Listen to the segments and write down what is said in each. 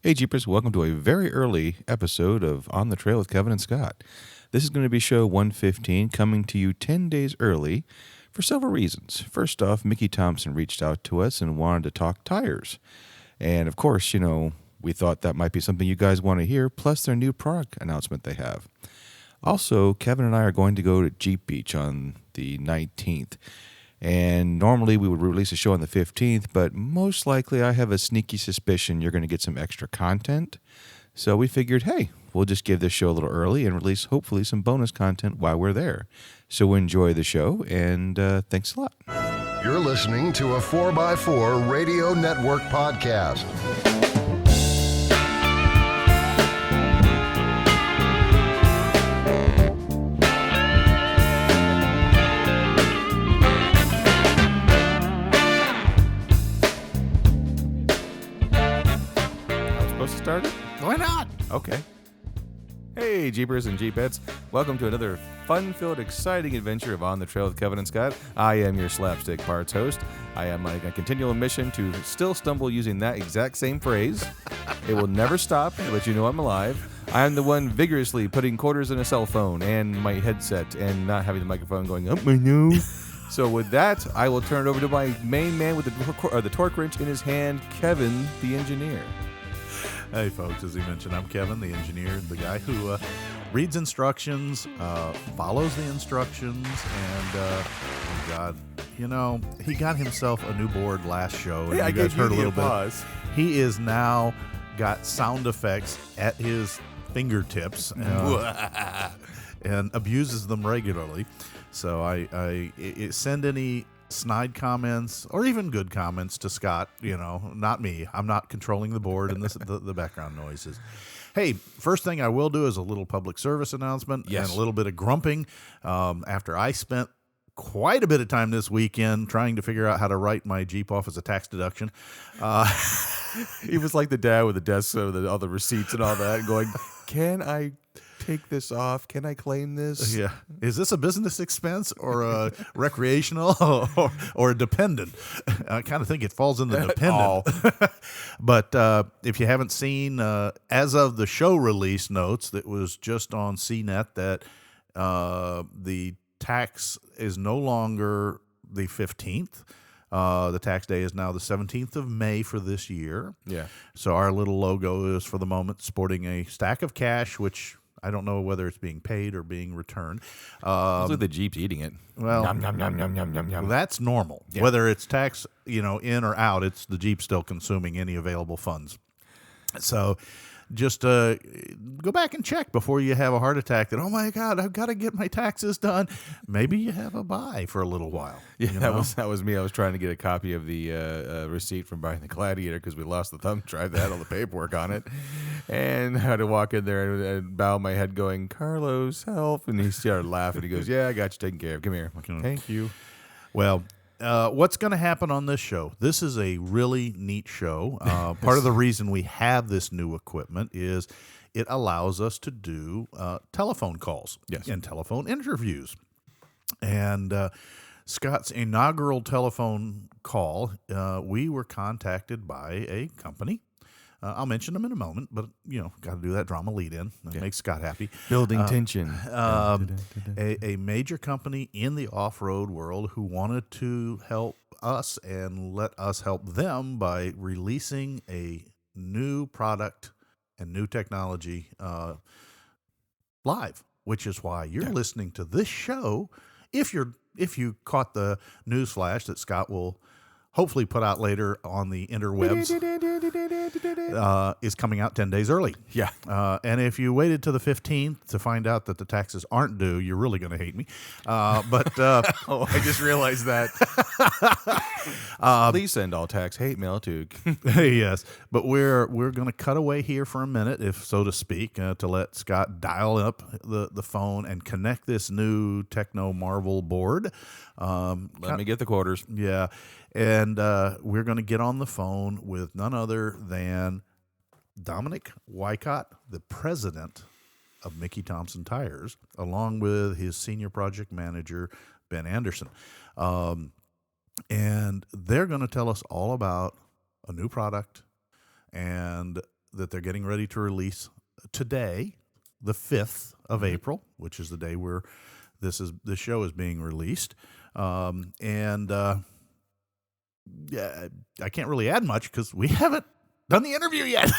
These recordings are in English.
Hey Jeepers, welcome to a very early episode of On the Trail with Kevin and Scott. This is going to be show 115, coming to you 10 days early for several reasons. First off, Mickey Thompson reached out to us and wanted to talk tires. And of course, we thought that might be something you guys want to hear, plus their new product announcement they have. Also, Kevin and I are going to go to Jeep Beach on the 19th. And normally we would release a show on the 15th, but most likely I have a sneaky suspicion you're going to get some extra content. So we figured, hey, we'll just give this show a little early and release hopefully some bonus content while we're there. So enjoy the show, and thanks a lot. You're listening to a 4x4 Radio Network podcast. Started? Why not? Okay. Hey, Jeepers and Jeepettes. Welcome to another fun-filled, exciting adventure of On the Trail with Kevin and Scott. I am your slapstick parts host. I am on a continual mission to still stumble using that exact same phrase. It will never stop, to let you know I'm alive. I am the one vigorously putting quarters in a cell phone and my headset and not having the microphone going up my nose. So with that, I will turn it over to my main man with the torque wrench in his hand, Kevin, the engineer. Hey, folks, as he mentioned, I'm Kevin, the engineer, the guy who reads instructions, follows the instructions, and, oh God, he got himself a new board last show. And hey, you guys heard a little bit. He is now got sound effects at his fingertips and abuses them regularly. So I send any snide comments or even good comments to Scott, not me. I'm not controlling the board and the background noises. Hey, first thing I will do is a little public service announcement and a little bit of grumping. After I spent quite a bit of time this weekend trying to figure out how to write my Jeep off as a tax deduction. He was like the dad with the desk with all the receipts and all that, going, can I take this off? Can I claim this? Yeah. Is this a business expense or a recreational or a dependent? I kind of think it falls in the dependent. But if you haven't seen, as of the show release notes that was just on CNET, that the tax is no longer the 15th. The tax day is now the 17th of May for this year. Yeah. So our little logo is, for the moment, sporting a stack of cash, which I don't know whether it's being paid or being returned. Looks like the Jeep's eating it. Well, yum, yum, yum, yum, yum, yum, yum. That's normal. Yeah. Whether it's tax, in or out, it's the Jeep still consuming any available funds. So just go back and check before you have a heart attack that, oh my God, I've got to get my taxes done. Maybe you have a buy for a little while. Yeah, that was me. I was trying to get a copy of the receipt from buying the Gladiator because we lost the thumb drive that had all the paperwork on it. And I had to walk in there and bow my head going, Carlos, help. And he started laughing. He goes, yeah, I got you taken care of. Come here. Thank you. Well, what's going to happen on this show? This is a really neat show. Part of the reason we have this new equipment is it allows us to do telephone calls and telephone interviews. And Scott's inaugural telephone call, we were contacted by a company. I'll mention them in a moment, but, got to do that drama lead-in. That makes Scott happy. Building tension. A major company in the off-road world who wanted to help us and let us help them by releasing a new product and new technology live, which is why you're listening to this show. If you caught the news flash that Scott will hopefully put out later on the interwebs, is coming out 10 days early. Yeah. And if you waited to the 15th to find out that the taxes aren't due, you're really going to hate me. But oh, I just realized that. Please send all tax hate mail to. Yes, but we're going to cut away here for a minute, if so to speak, to let Scott dial up the phone and connect this new Techno Marvel board. Let me get the quarters. Yeah. And we're going to get on the phone with none other than Dominic Wycott, the president of Mickey Thompson Tires, along with his senior project manager, Ben Anderson. And they're going to tell us all about a new product and that they're getting ready to release today, the 5th of April, which is the day where this show is being released. Yeah, I can't really add much because we haven't done the interview yet.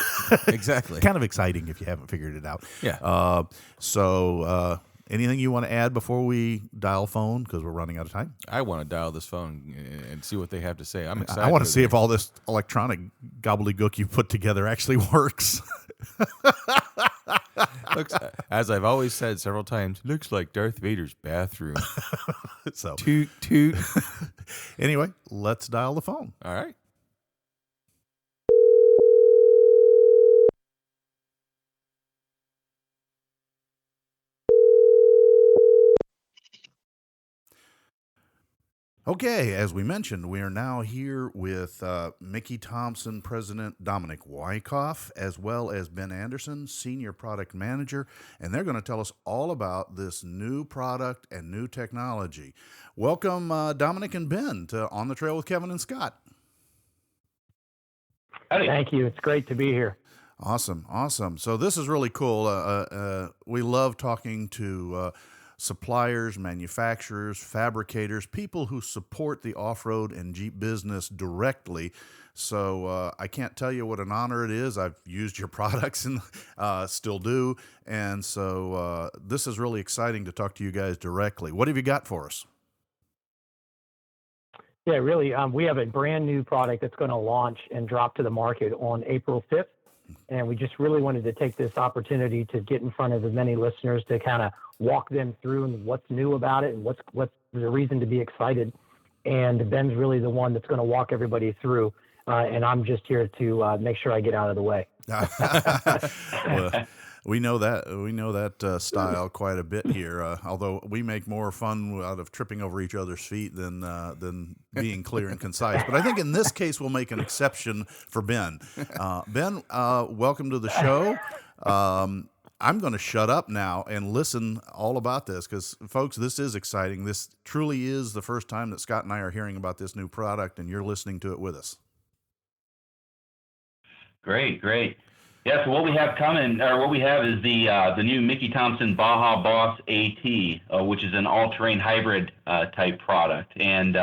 Exactly. Kind of exciting if you haven't figured it out. Yeah. So anything you want to add before we dial phone, because we're running out of time? I want to dial this phone and see what they have to say. I'm excited. I want to see if all this electronic gobbledygook you put together actually works. Looks, as I've always said several times, looks like Darth Vader's bathroom. So Toot, toot. anyway, let's dial the phone. All right. Okay, as we mentioned, we are now here with Mickey Thompson, President Dominic Wyckoff, as well as Ben Anderson, Senior Product Manager, and they're going to tell us all about this new product and new technology. Welcome, Dominic and Ben, to On the Trail with Kevin and Scott. Thank you. It's great to be here. Awesome. So this is really cool. We love talking to suppliers, manufacturers, fabricators, people who support the off-road and Jeep business directly. So I can't tell you what an honor it is. I've used your products and still do. And so this is really exciting to talk to you guys directly. What have you got for us? Yeah, really, we have a brand new product that's going to launch and drop to the market on April 5th. And we just really wanted to take this opportunity to get in front of as many listeners to kind of walk them through and what's new about it and what's the reason to be excited. And Ben's really the one that's going to walk everybody through. And I'm just here to make sure I get out of the way. Well, we know that style quite a bit here. Although we make more fun out of tripping over each other's feet than being clear and concise. But I think in this case we'll make an exception for Ben. Ben, welcome to the show. I'm going to shut up now and listen all about this because, folks, this is exciting. This truly is the first time that Scott and I are hearing about this new product, and you're listening to it with us. Great. Yeah, so what we have is the new Mickey Thompson Baja Boss AT, which is an all-terrain hybrid type product. And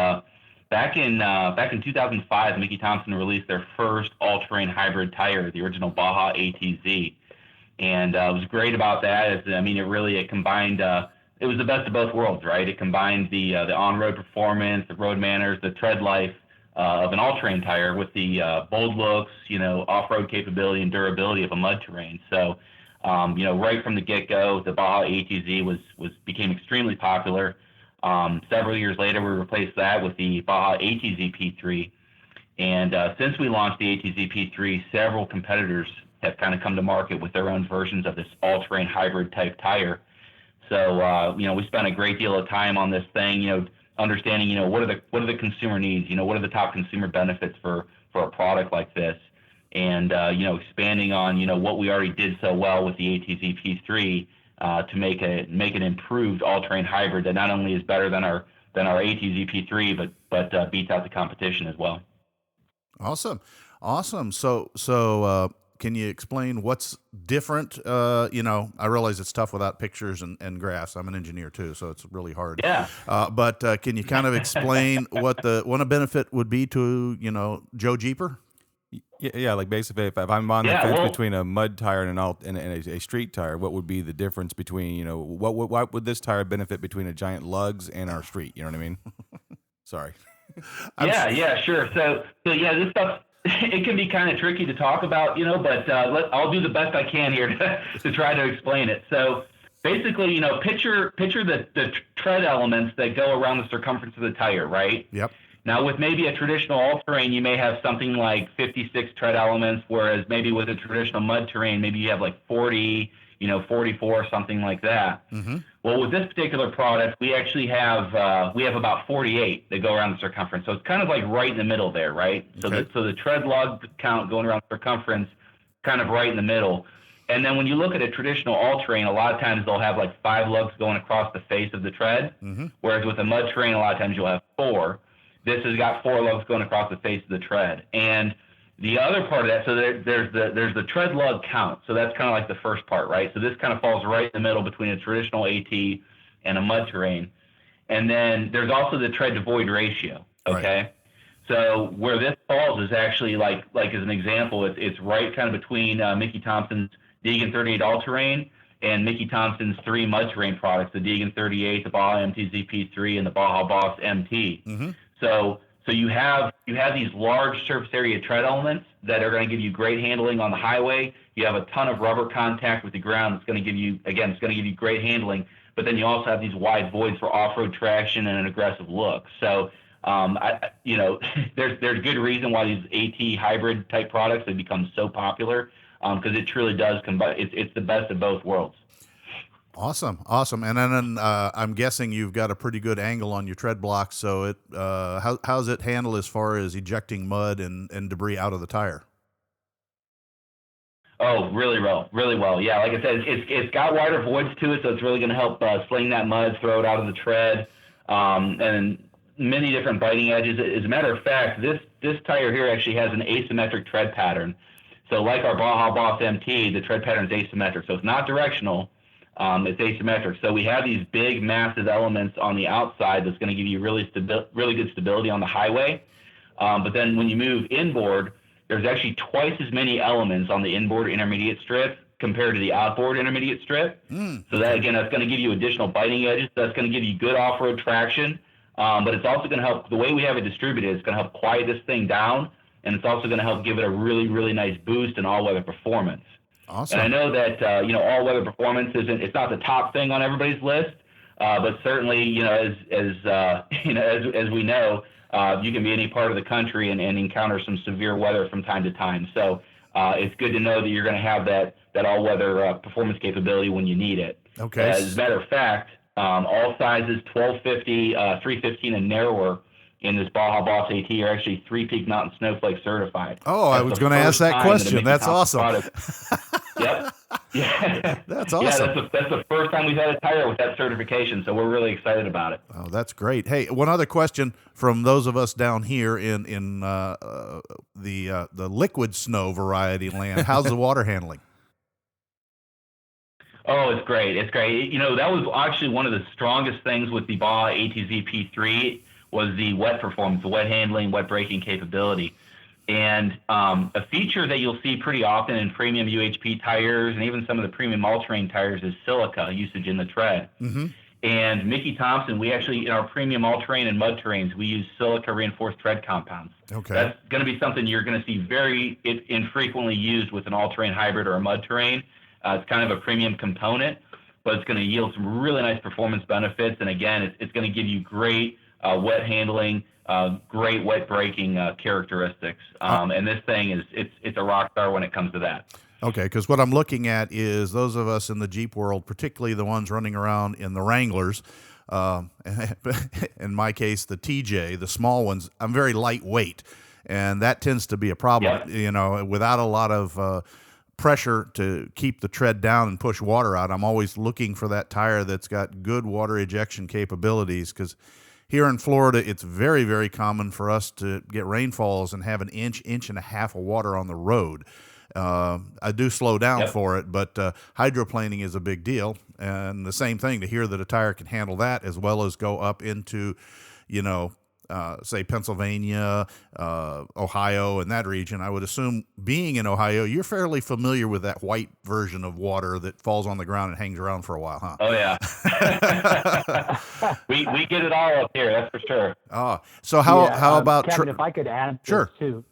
back in 2005, Mickey Thompson released their first all-terrain hybrid tire, the original Baja ATZ. And what was great about that is, it combined. It was the best of both worlds, right? It combined the on-road performance, the road manners, the tread life of an all-terrain tire with the bold looks, off-road capability and durability of a mud terrain. So, right from the get-go, the Baja ATZ became extremely popular. Several years later, we replaced that with the Baja ATZ P3. And since we launched the ATZ P3, several competitors have kind of come to market with their own versions of this all-terrain hybrid type tire. So, we spent a great deal of time on this thing, understanding, what are the consumer needs, what are the top consumer benefits for a product like this, and expanding on what we already did so well with the ATZ P3 to make an improved all-terrain hybrid that not only is better than our ATZ P3 but beats out the competition as well. Awesome. So can you explain what's different? I realize it's tough without pictures and graphs. I'm an engineer too, so it's really hard. Yeah. But can you kind of explain what a benefit would be to, Joe Jeeper? Yeah, like basically, if I'm on the fence between a mud tire and a street tire, what would be the difference between, what would this tire benefit between a giant lugs and our street? You know what I mean? Sorry. Yeah, sure. So yeah, this stuff, it can be kind of tricky to talk about, but I'll do the best I can here to try to explain it. So basically, picture the tread elements that go around the circumference of the tire, right? Yep. Now, with maybe a traditional all-terrain, you may have something like 56 tread elements, whereas maybe with a traditional mud terrain, maybe you have like 40, 44, something like that. Mm-hmm. Well, with this particular product, we actually have about 48 that go around the circumference. So it's kind of like right in the middle there, right? Okay. So the tread lug count going around the circumference, kind of right in the middle. And then when you look at a traditional all-terrain, a lot of times they'll have like 5 lugs going across the face of the tread, mm-hmm. whereas with a mud terrain, a lot of times you'll have 4. This has got 4 lugs going across the face of the tread. And The other part of that, so there's the tread lug count. So that's kind of like the first part, right? So this kind of falls right in the middle between a traditional AT and a mud terrain. And then there's also the tread to void ratio. Okay. Right. So where this falls is actually like as an example, it's right kind of between Mickey Thompson's Deegan 38 all-terrain and Mickey Thompson's 3 mud terrain products, the Deegan 38, the Baja MT ZP3, and the Baja Boss MT. Mm-hmm. So you have these large surface area tread elements that are going to give you great handling on the highway. You have a ton of rubber contact with the ground. It's going to give you great handling. But then you also have these wide voids for off-road traction and an aggressive look. So there's good reason why these AT hybrid type products have become so popular, because it truly does combine. It's the best of both worlds. Awesome. And then I'm guessing you've got a pretty good angle on your tread block. So it how's it handle as far as ejecting mud and debris out of the tire? Oh, really well. Yeah, like I said, it's got wider voids to it, so it's really going to help sling that mud, throw it out of the tread, and many different biting edges. As a matter of fact, this tire here actually has an asymmetric tread pattern. So like our Baja Boss MT, the tread pattern is asymmetric. So it's not directional, it's asymmetric. So we have these big, massive elements on the outside that's going to give you really good stability on the highway. But then when you move inboard, there's actually twice as many elements on the inboard intermediate strip compared to the outboard intermediate strip. So that, again, that's going to give you additional biting edges. That's going to give you good off-road traction. But it's also going to help, the way we have it distributed, it's going to help quiet this thing down, and it's also going to help give it a really, really nice boost in all-weather performance. Awesome. And I know that, all-weather performance it's not the top thing on everybody's list, but certainly, as we know, you can be any part of the country and encounter some severe weather from time to time. So it's good to know that you're going to have that all-weather performance capability when you need it. Okay. As a matter of fact, all sizes 1250, 315 and narrower in this Baja Boss AT are actually 3 Peak Mountain Snowflake certified. Oh, I was going to ask that question. That's awesome. Yep. Yeah. That's awesome. Yeah, that's the first time we've had a tire with that certification, so we're really excited about it. Oh, that's great. Hey, one other question from those of us down here in the liquid snow variety land. How's the water handling? Oh, it's great. It's great. That was actually one of the strongest things with the Baja ATZ P3 was the wet performance, the wet handling, wet braking capability. And a feature that you'll see pretty often in premium UHP tires and even some of the premium all-terrain tires is silica usage in the tread. Mm-hmm. And Mickey Thompson, we actually, in our premium all-terrain and mud terrains, we use silica reinforced tread compounds. Okay. That's going to be something you're going to see very infrequently used with an all-terrain hybrid or a mud terrain. It's kind of a premium component, but it's going to yield some really nice performance benefits. And again, it's going to give you great wet handling, great wet braking characteristics. And this thing it's a rock star when it comes to that. Okay, because what I'm looking at is those of us in the Jeep world, particularly the ones running around in the Wranglers, in my case, the TJ, the small ones, I'm very lightweight, and that tends to be a problem. Yeah. Without a lot of pressure to keep the tread down and push water out, I'm always looking for that tire that's got good water ejection capabilities, because here in Florida, it's very, very common for us to get rainfalls and have an inch and a half of water on the road. I do slow down for it, but hydroplaning is a big deal. And the same thing, to hear that a tire can handle that as well as go up into, say Pennsylvania, Ohio, and that region. I would assume, being in Ohio, you're fairly familiar with that white version of water that falls on the ground and hangs around for a while, huh? Oh, yeah. we get it all up here, that's for sure. Oh, so how about... Kevin, if I could add Sure. this too.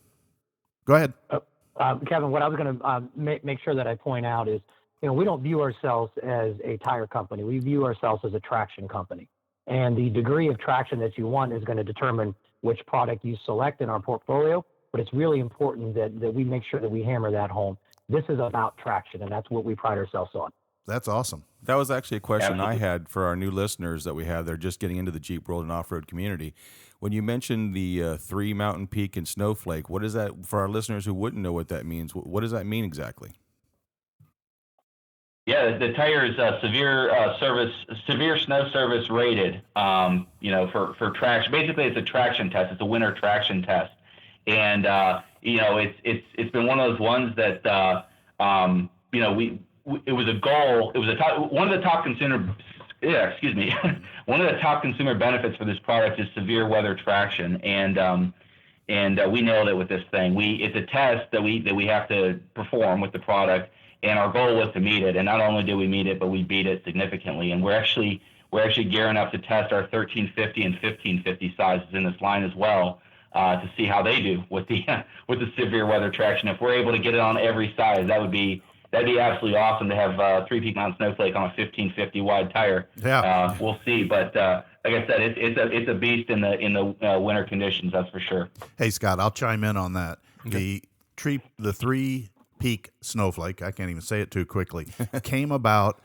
Go ahead. Kevin, what I was going to make sure that I point out is, we don't view ourselves as a tire company. We view ourselves as a traction company. And the degree of traction that you want is going to determine which product you select in our portfolio. But it's really important that we make sure that we hammer that home. This is about traction, and that's what we pride ourselves on. That's awesome. That was actually a question Absolutely. I had for our new listeners that we have. They're just getting into the Jeep world and off-road community. When you mentioned the 3 Mountain Peak and Snowflake, what is that for our listeners who wouldn't know what that means? What does that mean exactly? Yeah, the tire is severe snow service rated. For traction. Basically, it's a traction test. It's a winter traction test, and it's been one of those ones that it was a goal. It was one of the top consumer. Yeah, excuse me. One of the top consumer benefits for this product is severe weather traction, and we nailed it with this thing. It's a test that we have to perform with the product, and our goal was to meet it. And not only did we meet it, but we beat it significantly. And we're actually gearing up to test our 1350 and 1550 sizes in this line as well, to see how they do with the severe weather traction. If we're able to get it on every size, that'd be absolutely awesome to have Three-Peak Mountain Snowflake on a 1550 wide tire. Yeah, we'll see, but like I said, it's a beast in the winter conditions, that's for sure. Hey Scott, I'll chime in on that. Okay. The Three-Peak Snowflake, I can't even say it too quickly, came about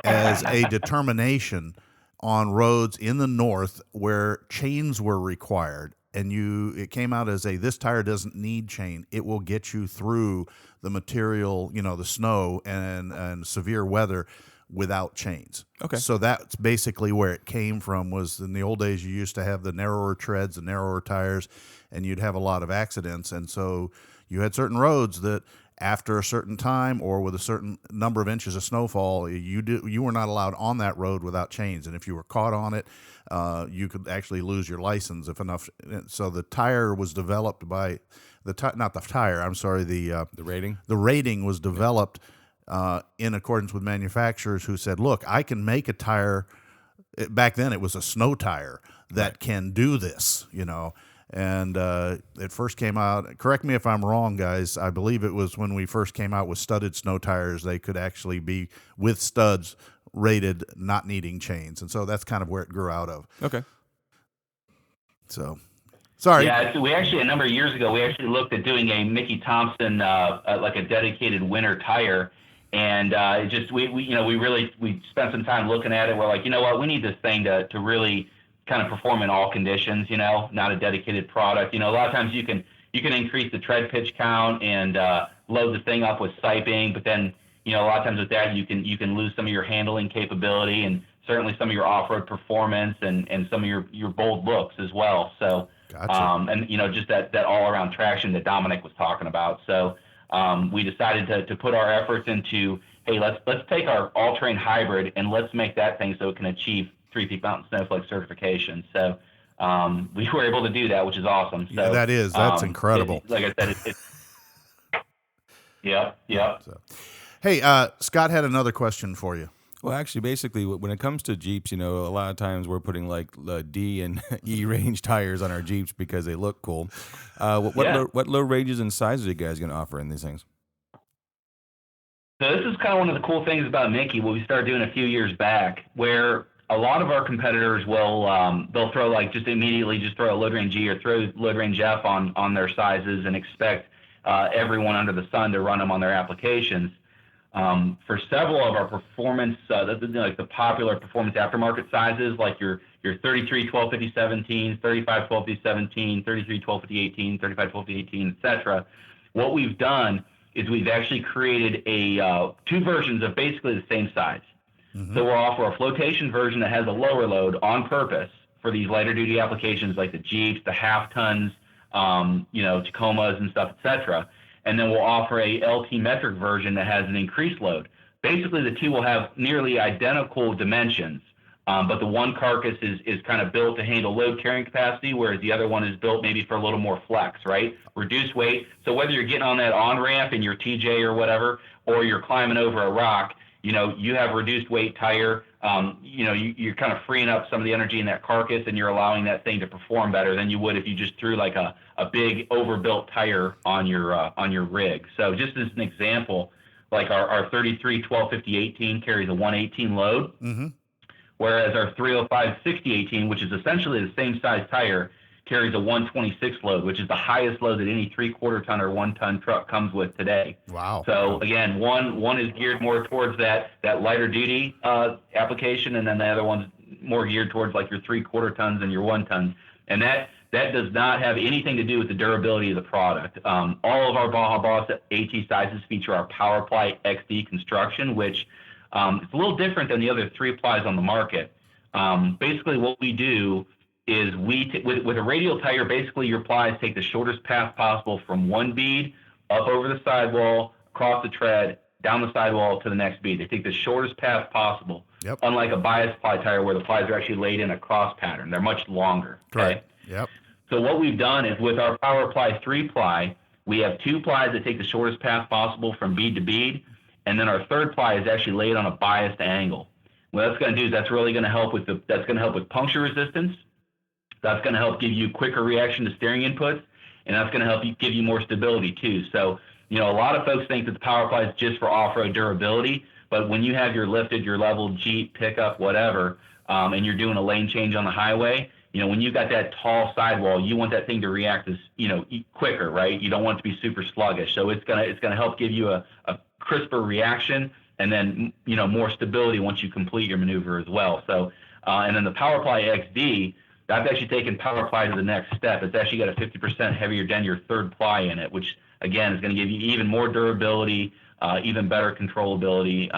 as a determination on roads in the north where chains were required. And it came out as this tire doesn't need chain. It will get you through the material, the snow and severe weather without chains. Okay. So that's basically where it came from. Was in the old days, you used to have the narrower treads and narrower tires, and you'd have a lot of accidents. And so you had certain roads that after a certain time or with a certain number of inches of snowfall, you were not allowed on that road without chains. And if you were caught on it, you could actually lose your license if enough. So the tire was developed by the rating. The rating was developed in accordance with manufacturers who said, look, I can make a tire. Back then it was a snow tire that can do this, And it first came out, correct me if I'm wrong, guys, I believe it was when we first came out with studded snow tires, they could actually be with studs rated not needing chains. And so that's kind of where it grew out of. Okay. So, sorry. Yeah, so we actually, a number of years ago, we actually looked at doing a Mickey Thompson, like a dedicated winter tire. And we spent some time looking at it. We're like, you know what, we need this thing to really kind of perform in all conditions, not a dedicated product. A lot of times you can increase the tread pitch count and load the thing up with siping, but then, a lot of times with that you can lose some of your handling capability and certainly some of your off-road performance and some of your bold looks as well. So, gotcha. and just that all-around traction that Dominic was talking about. So we decided to put our efforts into, hey, let's take our all-terrain hybrid and let's make that thing so it can achieve Three-Peak Mountain Snowflake certification. So we were able to do that, which is awesome. So yeah, that's incredible. Like I said, it's Yep. So, hey, Scott had another question for you. Well, actually, basically, when it comes to Jeeps, a lot of times we're putting like D and E range tires on our Jeeps because they look cool. What low ranges and sizes are you guys going to offer in these things? So this is kind of one of the cool things about Mickey, what we started doing a few years back, where a lot of our competitors will they'll throw just throw a load range G or throw load range F on their sizes and expect everyone under the sun to run them on their applications. For several of our performance, like the popular performance aftermarket sizes, like your 33 12 50 17, 35 12 50 17, 33 12 50 18, 35 12 50 18, etc. What we've done is we've actually created two versions of basically the same size. Mm-hmm. So we'll offer a flotation version that has a lower load on purpose for these lighter duty applications like the Jeeps, the half tons, Tacomas and stuff, etc. And then we'll offer a LT metric version that has an increased load. Basically, the two will have nearly identical dimensions, but the one carcass is kind of built to handle load carrying capacity, whereas the other one is built maybe for a little more flex, right? Reduced weight. So whether you're getting on that on-ramp in your TJ or whatever, or you're climbing over a rock, you have reduced weight tire. You're kind of freeing up some of the energy in that carcass, and you're allowing that thing to perform better than you would if you just threw like a big overbuilt tire on your rig. So just as an example, like our 33 12 50 18 carries a 118 load, mm-hmm. whereas our 305 60 18, which is essentially the same size tire, carries a 126 load, which is the highest load that any 3/4 ton or 1 ton truck comes with today. Wow. So again, one is geared more towards that lighter duty application, and then the other one's more geared towards like your 3/4 tons and your 1 ton. And that does not have anything to do with the durability of the product. All of our Baja Boss AT sizes feature our PowerPly XD construction, which is a little different than the other 3 plies on the market. Basically what we do is with a radial tire, basically your plies take the shortest path possible from one bead up over the sidewall, across the tread, down the sidewall to the next bead. They take the shortest path possible. Yep. Unlike a bias ply tire where the plies are actually laid in a cross pattern. They're much longer. Okay? Right. Yep. So what we've done is with our Power Ply 3-ply, we have 2 plies that take the shortest path possible from bead to bead, and then our third ply is actually laid on a biased angle. What that's going to do is that's really going to help with puncture resistance. That's going to help give you quicker reaction to steering inputs, and that's going to help give you more stability too. So, a lot of folks think that the Power Ply is just for off-road durability, but when you have your lifted, your leveled Jeep, pickup, whatever, and you're doing a lane change on the highway, when you've got that tall sidewall, you want that thing to react as, quicker, right? You don't want it to be super sluggish. So it's gonna help give you a crisper reaction, and then, more stability once you complete your maneuver as well. So, and then the Power Ply XD, that's actually taken Power Ply to the next step. It's actually got a 50% heavier denier third ply in it, which again is going to give you even more durability, even better controllability,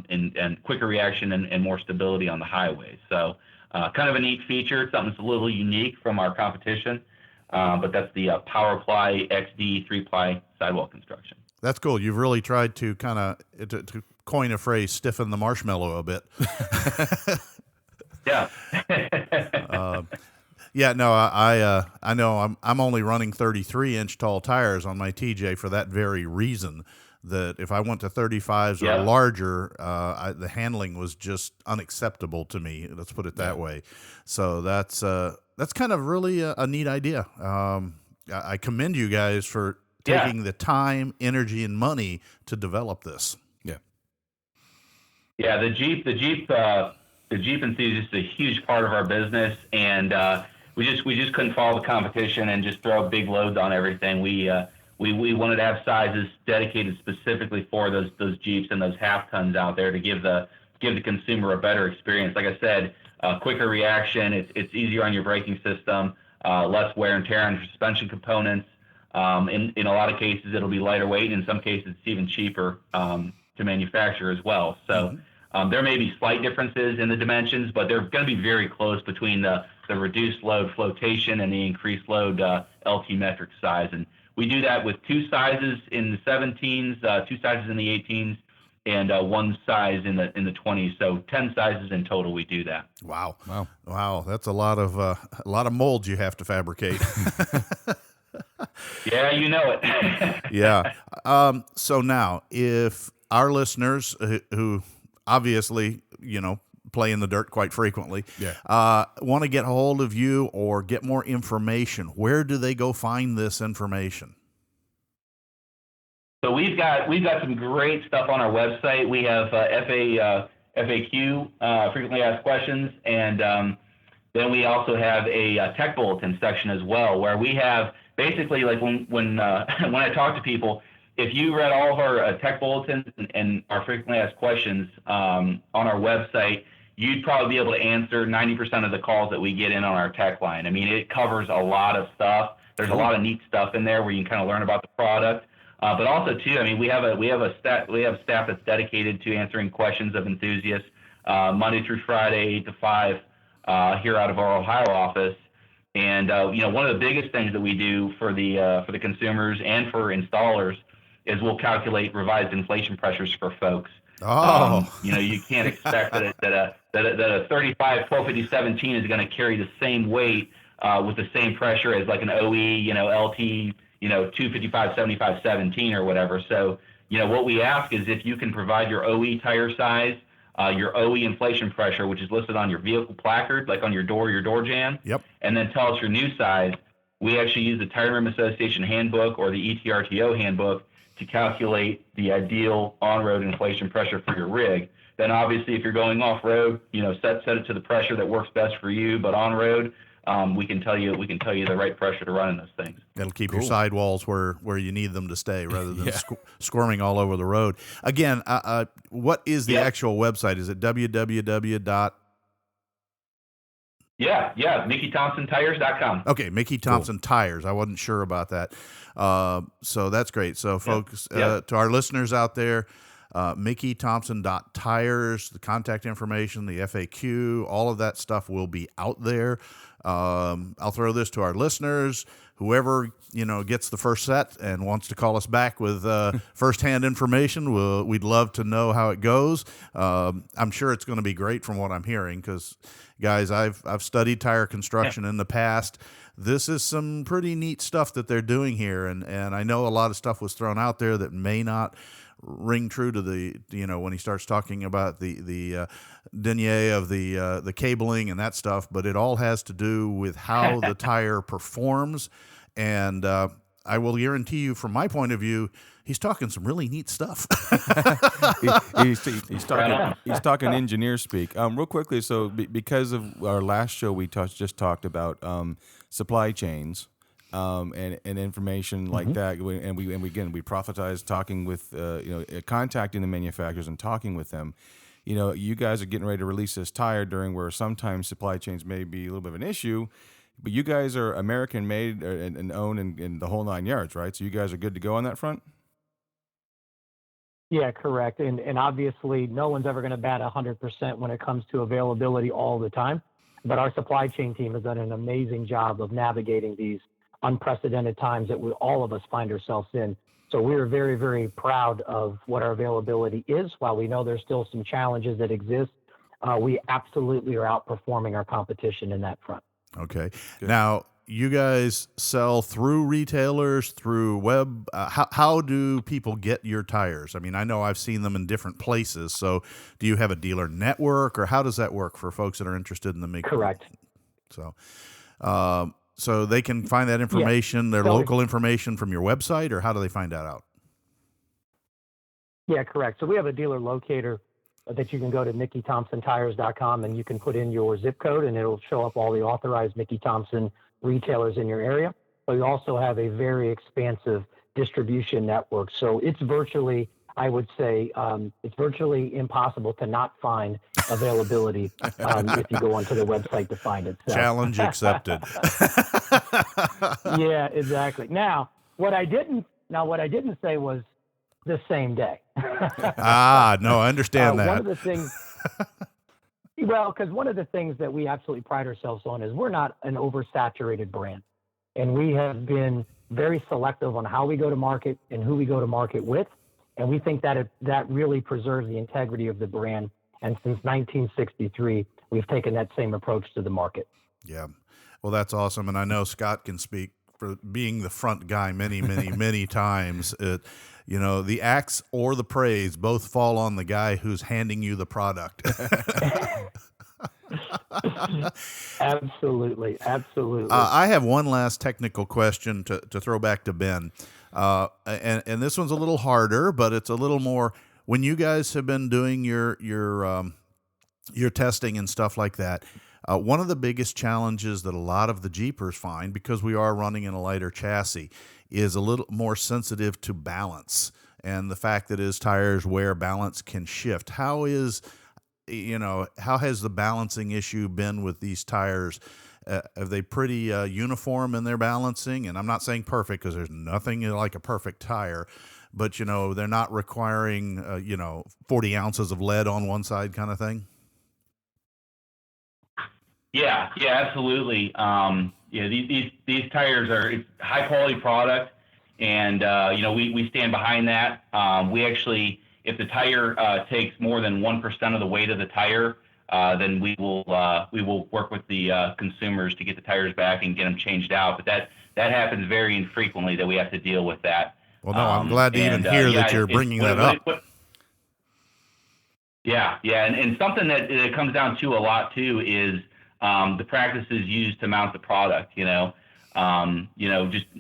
and quicker reaction and more stability on the highway. So kind of a neat feature, something that's a little unique from our competition, but that's the Power Ply XD 3-ply sidewall construction. That's cool. You've really tried to kind of, to coin a phrase, stiffen the marshmallow a bit. Yeah. Yeah, no, I know I'm only running 33-inch tall tires on my TJ for that very reason. That if I went to 35s or larger, the handling was just unacceptable to me. Let's put it that way. So that's kind of really a neat idea. I commend you guys for taking the time, energy, and money to develop this. Yeah, the Jeep enthusiast is a huge part of our business, and we just couldn't follow the competition and just throw big loads on everything. We wanted to have sizes dedicated specifically for those Jeeps and those half tons out there to give the consumer a better experience. Like I said, quicker reaction. It's easier on your braking system, less wear and tear on your suspension components. In a lot of cases, it'll be lighter weight. In some cases, it's even cheaper to manufacture as well. So there may be slight differences in the dimensions, but they're going to be very close between the reduced load flotation and the increased load LT metric size. And we do that with 2 sizes in the 17s, 2 sizes in the 18s, and 1 size in the 20s. So 10 sizes in total. We do that. Wow! That's a lot of molds you have to fabricate. Yeah, you know it. Yeah. So now, if our listeners who obviously, play in the dirt quite frequently, want to get hold of you or get more information, where do they go find this information? So we've got some great stuff on our website. We have FAQ, frequently asked questions, and then we also have a tech bulletin section as well, where we have basically, like when I talk to people, if you read all of our tech bulletins and our frequently asked questions on our website, you'd probably be able to answer 90% of the calls that we get in on our tech line. I mean, it covers a lot of stuff. There's a lot of neat stuff in there where you can kind of learn about the product. But also too, I mean, we have staff that's dedicated to answering questions of enthusiasts Monday through Friday, 8 to 5 here out of our Ohio office. And one of the biggest things that we do for the consumers and for installers is we'll calculate revised inflation pressures for folks. You can't expect that a 35 1250 is going to carry the same weight with the same pressure as like an OE, LT, 255 75 17 or whatever. So, what we ask is if you can provide your OE tire size, your OE inflation pressure, which is listed on your vehicle placard, like on your door jamb. Yep. And then tell us your new size. We actually use the Tire Room Association handbook or the ETRTO handbook to calculate the ideal on-road inflation pressure for your rig. Then obviously if you're going off-road, set it to the pressure that works best for you, but on-road, we can tell you the right pressure to run in those things. It'll keep your sidewalls where you need them to stay rather than squirming all over the road. Again, what is the actual website? Is it www. Yeah, MickeyThompsonTires.com. Okay, Mickey Thompson Tires. I wasn't sure about that. So that's great. So folks, to our listeners out there, MickeyThompson.tires, the contact information, the FAQ, all of that stuff will be out there. I'll throw this to our listeners. Whoever gets the first set and wants to call us back with firsthand information, we'd love to know how it goes. I'm sure it's going to be great from what I'm hearing, because, guys, I've studied tire construction in the past. This is some pretty neat stuff that they're doing here, and I know a lot of stuff was thrown out there that may not ring true to the when he starts talking about the denier of the cabling and that stuff, but it all has to do with how the tire performs. And I will guarantee you, from my point of view, he's talking some really neat stuff. he's talking engineer speak. Real quickly, so because of our last show, we just talked about supply chains. And information like that, and we prophesize talking with contacting the manufacturers and talking with them. You guys are getting ready to release this tire during where sometimes supply chains may be a little bit of an issue, but you guys are American made and owned in the whole 9 yards, right? So you guys are good to go on that front. Yeah, correct. And obviously, no one's ever going to bat 100% when it comes to availability all the time. But our supply chain team has done an amazing job of navigating these unprecedented times that all of us find ourselves in. So we're very, very proud of what our availability is. While we know there's still some challenges that exist, we absolutely are outperforming our competition in that front. Okay. Good. Now, you guys sell through retailers, through web. How do people get your tires? I mean, I know I've seen them in different places. So do you have a dealer network, or how does that work for folks that are interested in the make? Correct. So they can find that information, their local information, from your website, or how do they find that out? Yeah, correct. So we have a dealer locator that you can go to MickeyThompsonTires.com, and you can put in your zip code, and it'll show up all the authorized Mickey Thompson retailers in your area. But we also have a very expansive distribution network. So it's virtually, I would say, it's virtually impossible to not find availability if you go onto the website to find it. So. Challenge accepted. Yeah, exactly. Now, what I didn't say was the same day. No, I understand that. One of the things, because one of the things that we absolutely pride ourselves on is we're not an oversaturated brand. And we have been very selective on how we go to market and who we go to market with. And we think that that really preserves the integrity of the brand. And since 1963, we've taken that same approach to the market. Yeah. Well, that's awesome. And I know Scott can speak for being the front guy many, many, many times. The axe or the praise both fall on the guy who's handing you the product. Absolutely. I have one last technical question to throw back to Ben. And this one's a little harder, but it's a little more, when you guys have been doing your testing and stuff like that, one of the biggest challenges that a lot of the Jeepers find, because we are running in a lighter chassis, is a little more sensitive to balance, and the fact that his tires wear, balance can shift. How has the balancing issue been with these tires? Are they pretty uniform in their balancing? And I'm not saying perfect, because there's nothing like a perfect tire, but they're not requiring 40 ounces of lead on one side kind of thing. Yeah, absolutely. These tires are high quality product, and we stand behind that. We actually, if the tire takes more than 1% of the weight of the tire, then we will work with the consumers to get the tires back and get them changed out. But that happens very infrequently that we have to deal with that. Well, no, I'm glad to even hear that you're bringing that up. And something that it comes down to a lot too is the practices used to mount the product. Just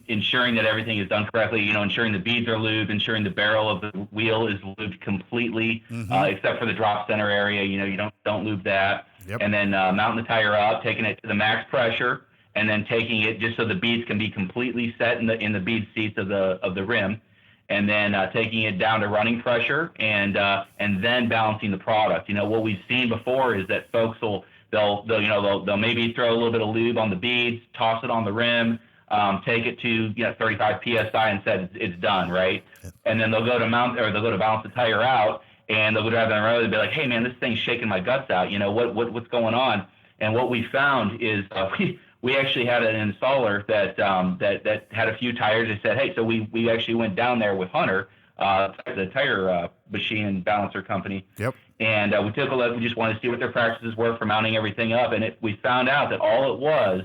ensuring that everything is done correctly. Ensuring the beads are lubed, ensuring the barrel of the wheel is lubed completely, except for the drop center area. You don't lube that. Yep. And then mounting the tire up, taking it to the max pressure, and then taking it just so the beads can be completely set in the bead seats of the rim, and then taking it down to running pressure, and then balancing the product. What we've seen before is that folks they'll maybe throw a little bit of lube on the beads, toss it on the rim, take it to 35 psi and said it's done, right? And then they'll go to balance the tire out, and they'll go drive down the road and be like, hey man, this thing's shaking my guts out. What's going on? And what we found is we actually had an installer that had a few tires. They said, hey, so we actually went down there with Hunter, the tire machine and balancer company. Yep. And we took a look. We just wanted to see what their practices were for mounting everything up. And we found out that all it was,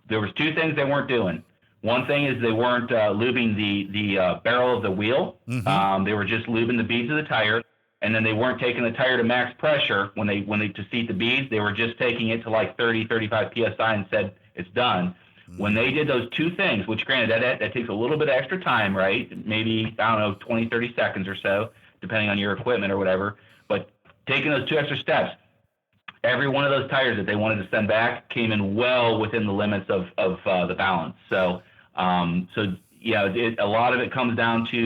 there was two things they weren't doing. One thing is they weren't lubing the barrel of the wheel. Mm-hmm. They were just lubing the beads of the tire. And then they weren't taking the tire to max pressure when they to seat the beads. They were just taking it to like 30, 35 psi and said it's done. Mm-hmm. When they did those two things, which granted that takes a little bit of extra time, right? Maybe, I don't know, 20, 30 seconds or so, depending on your equipment or whatever. But taking those two extra steps, every one of those tires that they wanted to send back came in well within the limits of the balance. So a lot of it comes down to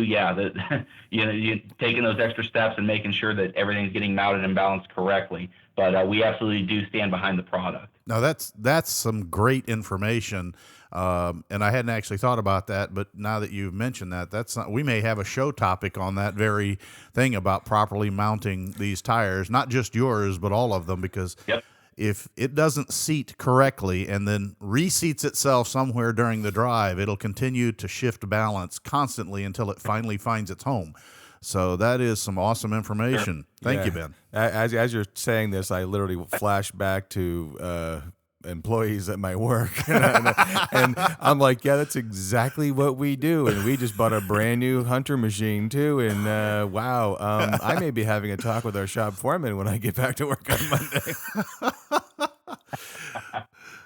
you taking those extra steps and making sure that everything's getting mounted and balanced correctly. But we absolutely do stand behind the product. Now that's some great information, and I hadn't actually thought about that. But now that you've mentioned that, we may have a show topic on that very thing about properly mounting these tires, not just yours, but all of them, because. Yep. If it doesn't seat correctly and then reseats itself somewhere during the drive, it'll continue to shift balance constantly until it finally finds its home. So that is some awesome information. Thank you, Ben. As you're saying this, I literally flash back to employees at my work, and I'm like, yeah, that's exactly what we do. And we just bought a brand new Hunter machine too. And wow, I may be having a talk with our shop foreman when I get back to work on Monday.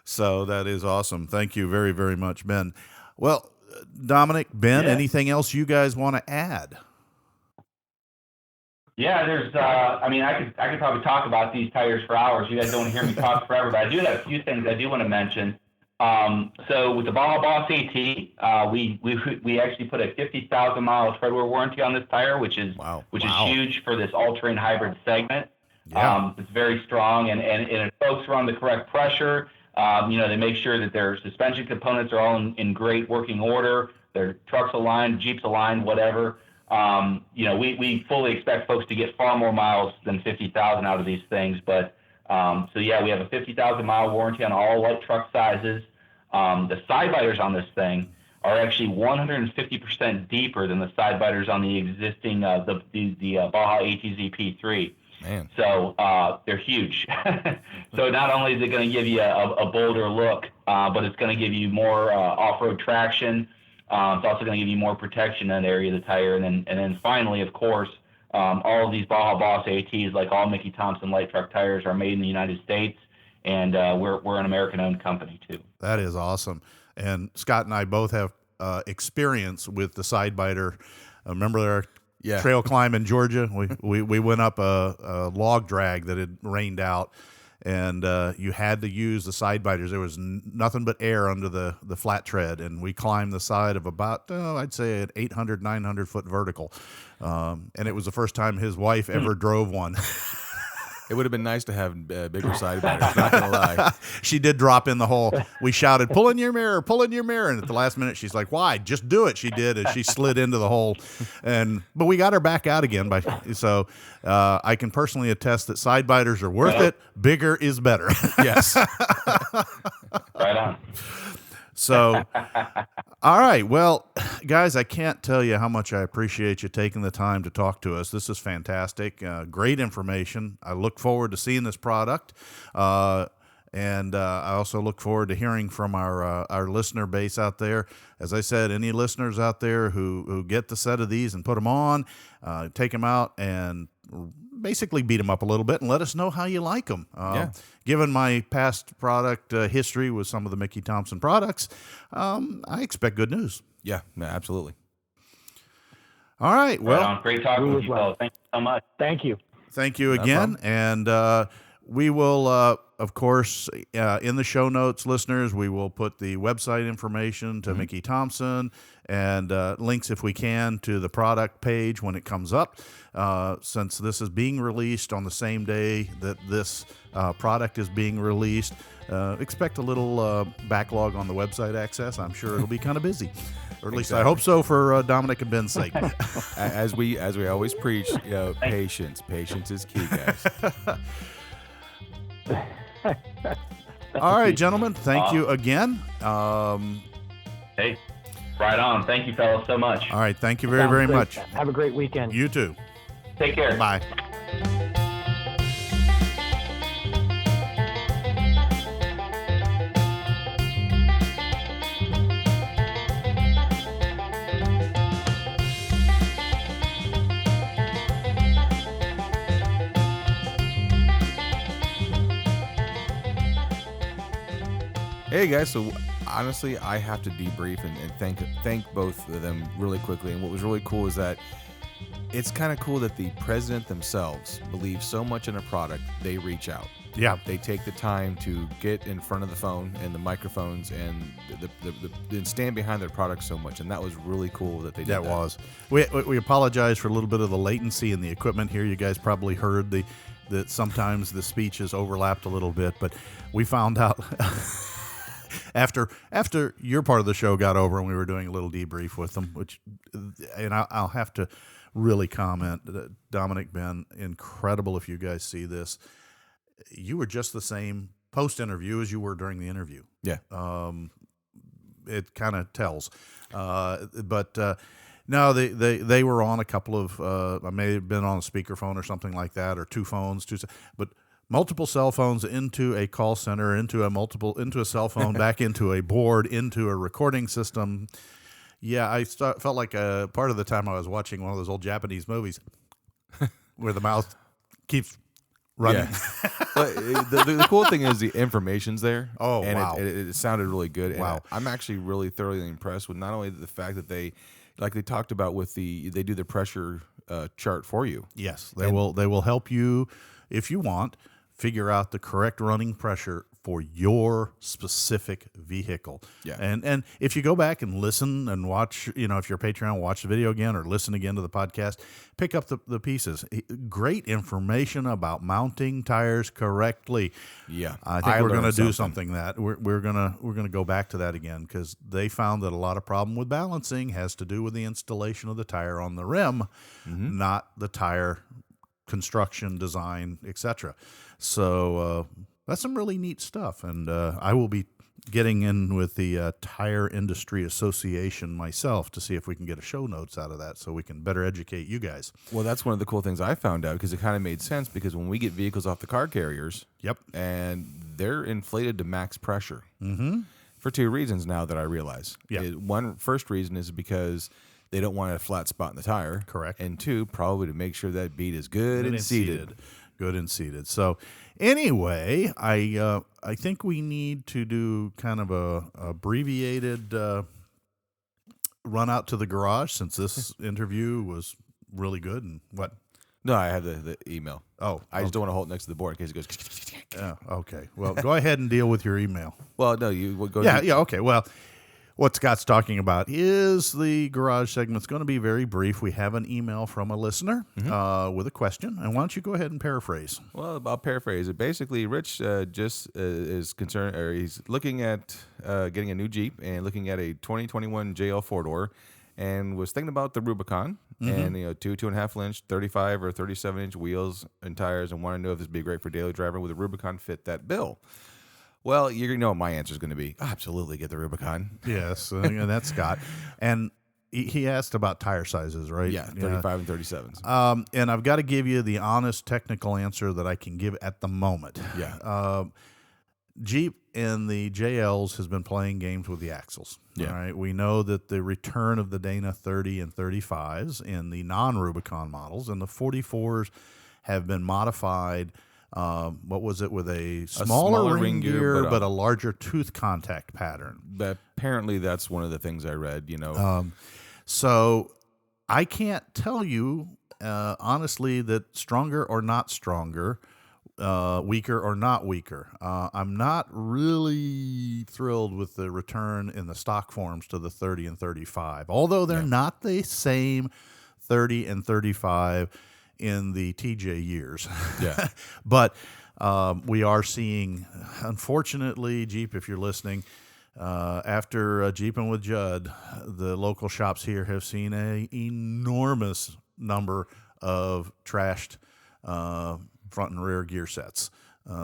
So that is awesome. Thank you very, very much, Ben. Well, Dominic, Ben, anything else you guys want to add? Yeah, there's. I could probably talk about these tires for hours. You guys don't want to hear me talk forever, but I do have a few things I do want to mention. So with the Baja Boss AT, we actually put a 50,000 mile treadwear warranty on this tire, which is huge for this all-terrain hybrid segment. Yeah. It's very strong, and if folks run the correct pressure, they make sure that their suspension components are all in great working order. Their trucks aligned, Jeeps aligned, whatever. We fully expect folks to get far more miles than 50,000 out of these things. But we have a 50,000 mile warranty on all light truck sizes. The side biters on this thing are actually 150% deeper than the side biters on the existing the Baja ATZ P3. Man. So they're huge. So not only is it going to give you a bolder look, but it's going to give you more off-road traction. It's also going to give you more protection in that area of the tire. And then finally, of course, all of these Baja Boss ATs, like all Mickey Thompson light truck tires, are made in the United States, and we're an American-owned company too. That is awesome. And Scott and I both have experience with the side biter. Remember our trail climb in Georgia? We went up a log drag that had rained out, and you had to use the side biters. There was nothing but air under the flat tread, and we climbed the side of about, I'd say, an 800, 900-foot vertical. And it was the first time his wife ever drove one. It would have been nice to have bigger side biters, not going to lie. She did drop in the hole. We shouted, pull in your mirror, pull in your mirror. And at the last minute, she's like, why? Just do it. She did, and she slid into the hole. But we got her back out again. So I can personally attest that side biters are worth it. Bigger is better. Yes. Right on. So, all right. Well, guys, I can't tell you how much I appreciate you taking the time to talk to us. This is fantastic. Great information. I look forward to seeing this product. And I also look forward to hearing from our listener base out there. As I said, any listeners out there who get the set of these and put them on, take them out and basically beat them up a little bit and let us know how you like them. Given my past product history with some of the Mickey Thompson products, I expect good news. Yeah, absolutely. All right. Well, great talking with you, fellas. Thank you so much. Thank you. Thank you again. And We will, of course, in the show notes, listeners, we will put the website information to Mickey Thompson and links, if we can, to the product page when it comes up. Since this is being released on the same day that this product is being released, expect a little backlog on the website access. I'm sure it'll be kind of busy. Or at least I hope so for Dominic and Ben's sake. As we always preach, patience. Patience is key, guys. All right, gentlemen. Thank you again. Hey, right on. Thank you, fellas, so much. All right. Thank you very, Sounds very great. much. Have a great weekend. You too. Take care. Bye. Hey guys, so honestly, I have to debrief and thank both of them really quickly. And what was really cool is that it's kind of cool that the president themselves believe so much in a product, they reach out. Yeah. They take the time to get in front of the phone and the microphones and and stand behind their product so much, and that was really cool that they did that. That was. We apologize for a little bit of the latency in the equipment here. You guys probably heard that sometimes the speeches overlapped a little bit, but we found out after your part of the show got over and we were doing a little debrief with them, and I'll have to really comment that Dominic, Ben, incredible if you guys see this. You were just the same post-interview as you were during the interview. Yeah. It kind of tells. But no, they were on a couple of, I may have been on a speakerphone or something like that, or two phones, but multiple cell phones into a call center, into a cell phone, back into a board, into a recording system. Yeah, I felt like part of the time I was watching one of those old Japanese movies where the mouth keeps running. Yeah. But the cool thing is the information's there. Oh, and wow. It sounded really good. And Wow. I'm actually really thoroughly impressed with not only the fact that they talked about they do the pressure chart for you. Yes, they will help you, if you want, figure out the correct running pressure for your specific vehicle. Yeah. And if you go back and listen and watch, if you're a Patreon, watch the video again or listen again to the podcast, pick up the pieces. Great information about mounting tires correctly. Yeah. I think we're going to do something. that. We're gonna go back to that again, because they found that a lot of problem with balancing has to do with the installation of the tire on the rim, not the tire construction, design, etc. So that's some really neat stuff, and I will be getting in with the Tire Industry Association myself to see if we can get a show notes out of that so we can better educate you guys. Well, that's one of the cool things I found out, because it kind of made sense, because when we get vehicles off the car carriers, Yep. and they're inflated to max pressure for two reasons now that I realize. Yeah. First reason is because they don't want a flat spot in the tire. Correct. And two, probably to make sure that bead is good and seated. Good and seated. So anyway, I think we need to do kind of a abbreviated run out to the garage, since this interview was really good. And what? No, I have the email. Oh, I just don't want to hold it next to the board in case it goes. okay. Well, go ahead and deal with your email. Well, no, you go. Yeah. Okay. Well, what Scott's talking about is the garage segment's going to be very brief. We have an email from a listener with a question, and why don't you go ahead and paraphrase? Well, I'll paraphrase it. Basically, Rich just is concerned, or he's looking at getting a new Jeep and looking at a 2021 JL 4-door, and was thinking about the Rubicon and 2.5 inch, 35 or 37 inch wheels and tires, and want to know if this would be great for daily driving. Would the Rubicon fit that bill? Well, you're going to know what my answer is going to be. Absolutely, get the Rubicon. Yes, that's Scott. And he asked about tire sizes, right? Yeah, 35 and 37s. And I've got to give you the honest technical answer that I can give at the moment. Yeah. Jeep and the JLs has been playing games with the axles. Yeah. All right. We know that the return of the Dana 30 and 35s in the non-Rubicon models, and the 44s have been modified. What was it, with a smaller ring gear, but a larger tooth contact pattern? But apparently that's one of the things I read, So I can't tell you honestly that stronger or not stronger weaker or not weaker. I'm not really thrilled with the return in the stock forms to the 30 and 35, although they're not the same 30 and 35 in the TJ years. Yeah. But we are seeing, unfortunately, Jeep, if you're listening, after Jeeping with Judd, the local shops here have seen an enormous number of trashed front and rear gear sets.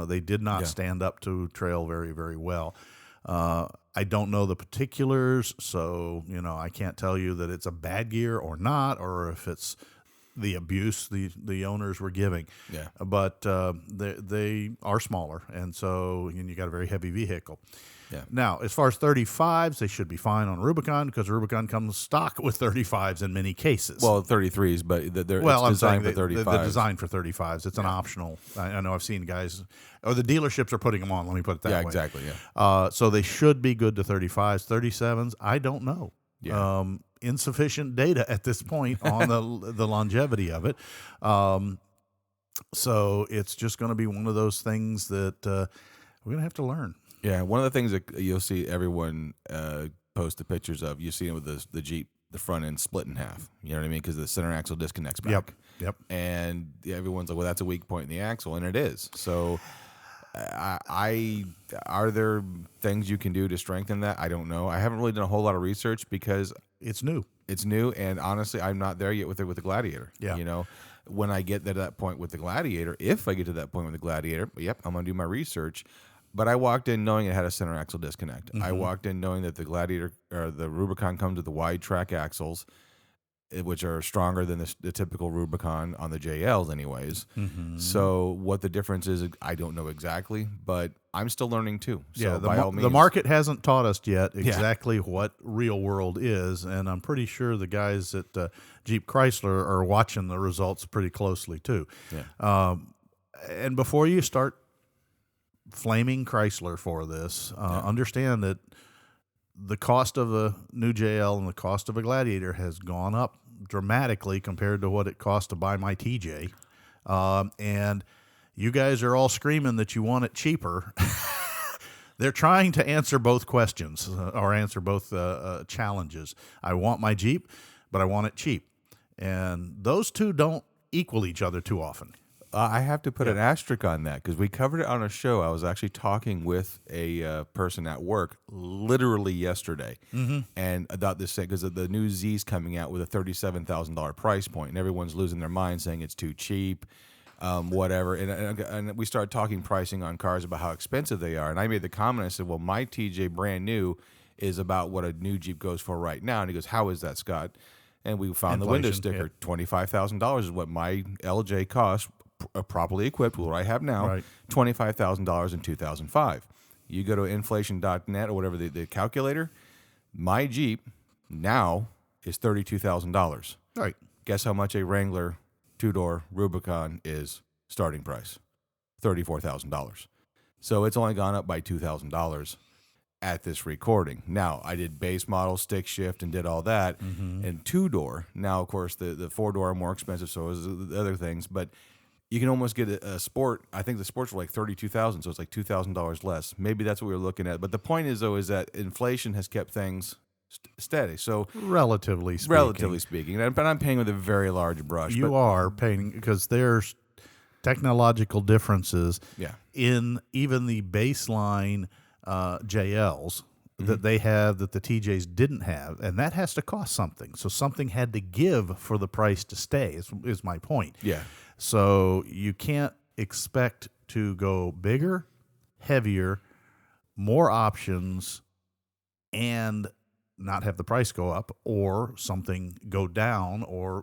They did not stand up to trail very, very well. I don't know the particulars, so I can't tell you that it's a bad gear or not, or if it's the abuse the owners were giving. Yeah. But they are smaller, and so you got a very heavy vehicle. Yeah. Now, as far as 35s, they should be fine on Rubicon because Rubicon comes stock with 35s in many cases. Well, 33s, but it's I'm designed saying for 35s. the design for 35s. It's an optional. I know I've seen guys, or the dealerships are putting them on. Let me put it that way. Yeah, exactly. Yeah. So they should be good to 35s. 37s, I don't know. Yeah. Insufficient data at this point on the longevity of it. So it's just going to be one of those things that we're going to have to learn. Yeah, one of the things that you'll see everyone post the pictures of, you see it with the Jeep, the front end split in half. You know what I mean? Because the center axle disconnects back. Yep. And everyone's like, well, that's a weak point in the axle, and it is. So are there things you can do to strengthen that? I don't know. I haven't really done a whole lot of research because it's new. It's new, and honestly, I'm not there yet with the Gladiator. Yeah. When I get to that point with the Gladiator, if I get to that point with the Gladiator, I'm going to do my research. But I walked in knowing it had a center axle disconnect. Mm-hmm. I walked in knowing that the Gladiator or the Rubicon comes with the wide track axles, which are stronger than the typical Rubicon on the JLs anyways. Mm-hmm. So what the difference is, I don't know exactly, but I'm still learning too. So by all means, the market hasn't taught us yet exactly what real world is, and I'm pretty sure the guys at Jeep Chrysler are watching the results pretty closely too. Yeah. And before you start flaming Chrysler for this, understand that the cost of a new JL and the cost of a Gladiator has gone up dramatically compared to what it cost to buy my TJ. And you guys are all screaming that you want it cheaper. They're trying to answer both questions or answer both challenges. I want my Jeep, but I want it cheap. And those two don't equal each other too often. I have to put an asterisk on that because we covered it on a show. I was actually talking with a person at work literally yesterday, and about this thing because the new Z's coming out with a $37,000 price point, and everyone's losing their mind saying it's too cheap, whatever. And we started talking pricing on cars about how expensive they are, and I made the comment. I said, "Well, my TJ brand new is about what a new Jeep goes for right now," and he goes, "How is that, Scott?" And we found the window sticker. $25,000 is what my LJ cost. Properly equipped with what I have now, right. $25,000 in 2005. You go to inflation.net or whatever the calculator, my Jeep now is $32,000. Right. Guess how much a Wrangler two-door Rubicon is starting price? $34,000. So it's only gone up by $2,000 at this recording. Now, I did base model, stick shift, and did all that, and two-door. Now, of course, the four-door are more expensive, so is the other things, but you can almost get a Sport. I think the Sports were like $32,000, so it's like $2,000 less. Maybe that's what we were looking at. But the point is, though, is that inflation has kept things steady. So relatively speaking, but I'm paying with a very large brush. You are paying because there's technological differences in even the baseline JLs that they have that the TJs didn't have, and that has to cost something. So something had to give for the price to stay. Is my point. Yeah. So you can't expect to go bigger, heavier, more options, and not have the price go up or something go down, or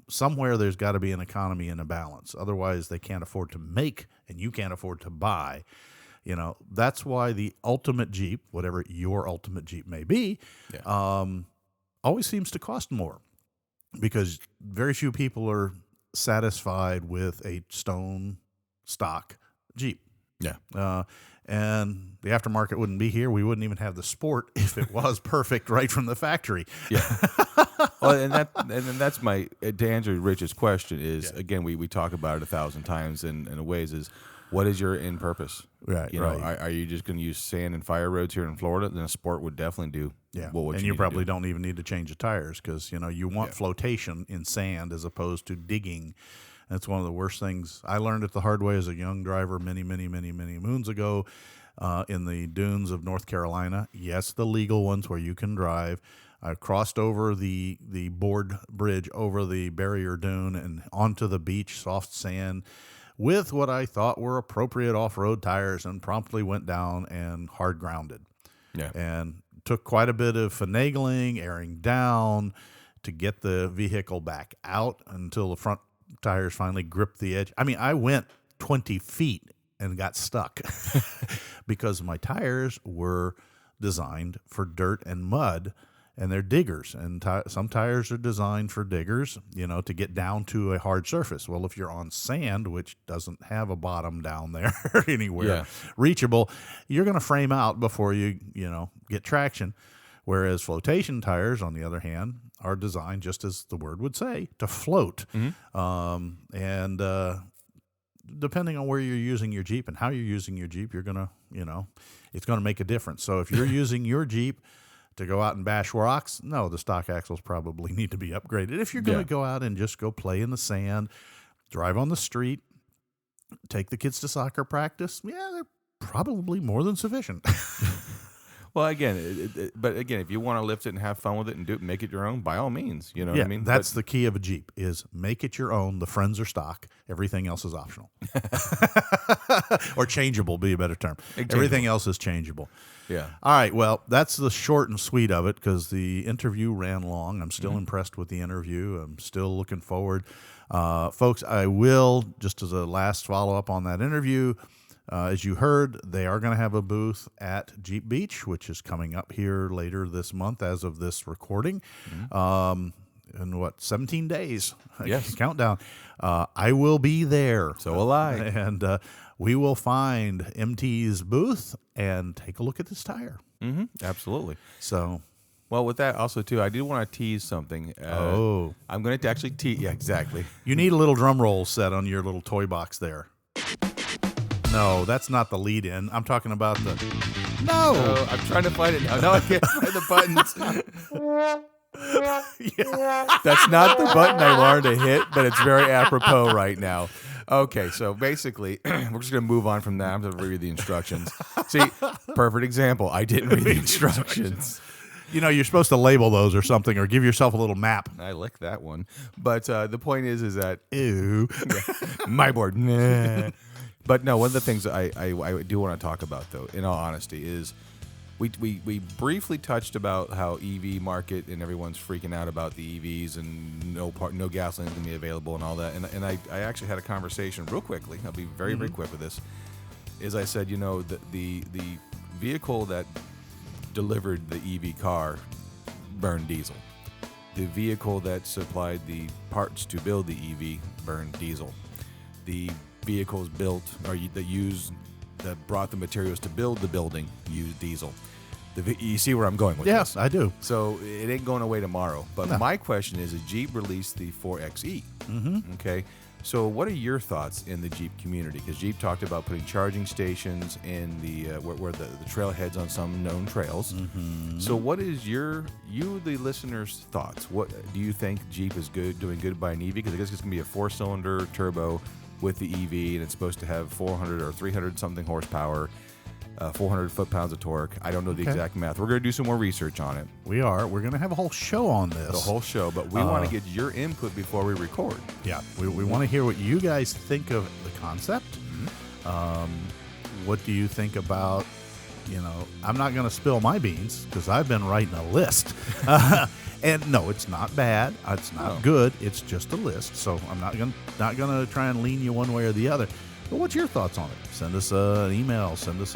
somewhere there's got to be an economy and a balance. Otherwise, they can't afford to make, and you can't afford to buy. That's why the ultimate Jeep, whatever your ultimate Jeep may be, always seems to cost more because very few people are satisfied with a stone stock Jeep. Yeah. And the aftermarket wouldn't be here. We wouldn't even have the Sport if it was perfect right from the factory. Yeah. Well, and that's my, to answer Rich's question is, again, we talk about it 1,000 times in ways is, what is your end purpose? Right, You know, right. are you just going to use sand and fire roads here in Florida? Then a sport would definitely do. Yeah, what and you you need to probably do. don't even need to change the tires because, you know, you want flotation in sand as opposed to digging. That's one of the worst things. I learned it the hard way as a young driver many moons ago in the dunes of North Carolina. Yes, the legal ones where you can drive. I crossed over the board bridge over the barrier dune and onto the beach, soft sand, with what I thought were appropriate off-road tires, and promptly went down and hard grounded. Yeah. And took quite a bit of finagling, airing down to get the vehicle back out until the front tires finally gripped the edge. I mean, I went 20 feet and got stuck because my tires were designed for dirt and mud, and they're diggers. And some tires are designed for diggers, you know, to get down to a hard surface. Well, if you're on sand, which doesn't have a bottom down there anywhere reachable, you're going to frame out before you get traction. Whereas flotation tires, on the other hand, are designed, just as the word would say, to float. And depending on where you're using your Jeep and how you're using your Jeep, you're going to, it's going to make a difference. So if you're using your Jeep to go out and bash rocks, no, the stock axles probably need to be upgraded. If you're going to go out and just go play in the sand, drive on the street, take the kids to soccer practice, they're probably more than sufficient. Well, again, but again, if you want to lift it and have fun with it and make it your own, by all means, you know what I mean? That's the key of a Jeep, is make it your own. The friends are stock. Everything else is optional. Or changeable, be a better term. Everything else is changeable. Yeah. All right, well, that's the short and sweet of it because the interview ran long. I'm still impressed with the interview. I'm still looking forward. Folks, I will, just as a last follow-up on that interview, as you heard, they are going to have a booth at Jeep Beach, which is coming up here later this month as of this recording. In 17 days? Yes. Countdown. I will be there. So will I. And we will find MT's booth and take a look at this tire. Absolutely. So, well, with that also, too, I did want to tease something. I'm going to actually tease. Yeah, exactly. you need a little drum roll set on your little toy box there. No, that's not the lead in. I'm talking about the... No! I'm trying to find it now. No, I can't find the buttons. That's not the button I wanted to hit, but it's very apropos right now. Okay, so basically, we're just going to move on from that. I'm going to read the instructions. See, perfect example. I didn't read the instructions. You're supposed to label those or something, or give yourself a little map. I like that one. But the point is that... Ew. My board. Nah. But no, one of the things I do want to talk about, though, in all honesty, is we briefly touched about how EV market and everyone's freaking out about the EVs and no gasoline is going to be available and all that. And I actually had a conversation real quickly. I'll be very quick with this. Is I said, the vehicle that delivered the EV car burned diesel. The vehicle that supplied the parts to build the EV burned diesel. The vehicles built or that brought the materials to build the building used diesel. You see where I'm going with this? Yes, I do. So it ain't going away tomorrow. But my question is, Jeep released the 4xe. Okay. So what are your thoughts in the Jeep community? Because Jeep talked about putting charging stations in the where the trailheads on some known trails. So what is the listeners' thoughts? What do you think Jeep is doing good by an EV? Because I guess it's going to be a 4-cylinder turbo with the EV, and it's supposed to have 400 or 300 something horsepower, 400 foot-pounds of torque. I don't know the exact math. We're going to do some more research on it. We are. We're going to have a whole show on this. The whole show, but we want to get your input before we record. Yeah, we want to hear what you guys think of the concept. What do you think about, I'm not going to spill my beans because I've been writing a list. And no, it's not bad. It's not good. It's just a list. So I'm not gonna try and lean you one way or the other. But what's your thoughts on it? Send us an email. Send us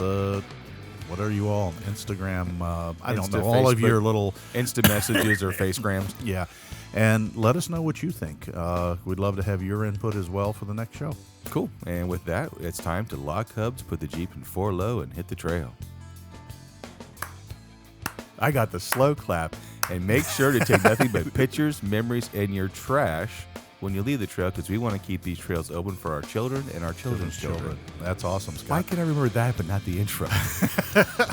what are you all? Instagram. I don't know. All of your little Insta messages or Facegrams. Yeah. And let us know what you think. We'd love to have your input as well for the next show. Cool. And with that, it's time to lock hubs, put the Jeep in 4 low, and hit the trail. I got the slow clap. And make sure to take nothing but pictures, memories, and your trash when you leave the trail, because we want to keep these trails open for our children and our children's children. That's awesome, Scott. Why can I remember that but not the intro?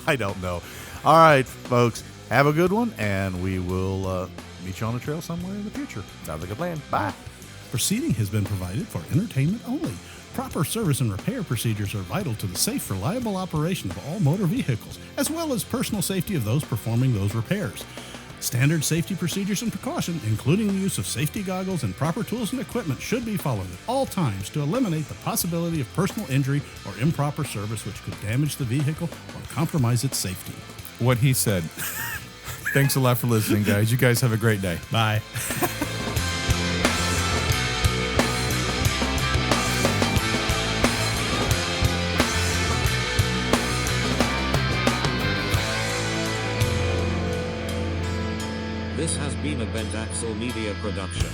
I don't know. All right, folks, have a good one, and we will meet you on the trail somewhere in the future. Sounds like a plan. Bye. Proceeding has been provided for entertainment only. Proper service and repair procedures are vital to the safe, reliable operation of all motor vehicles, as well as personal safety of those performing those repairs. Standard safety procedures and precaution, including the use of safety goggles and proper tools and equipment, should be followed at all times to eliminate the possibility of personal injury or improper service which could damage the vehicle or compromise its safety. What he said. Thanks a lot for listening, guys. You guys have a great day. Bye. This has been a Bent Axle Media production.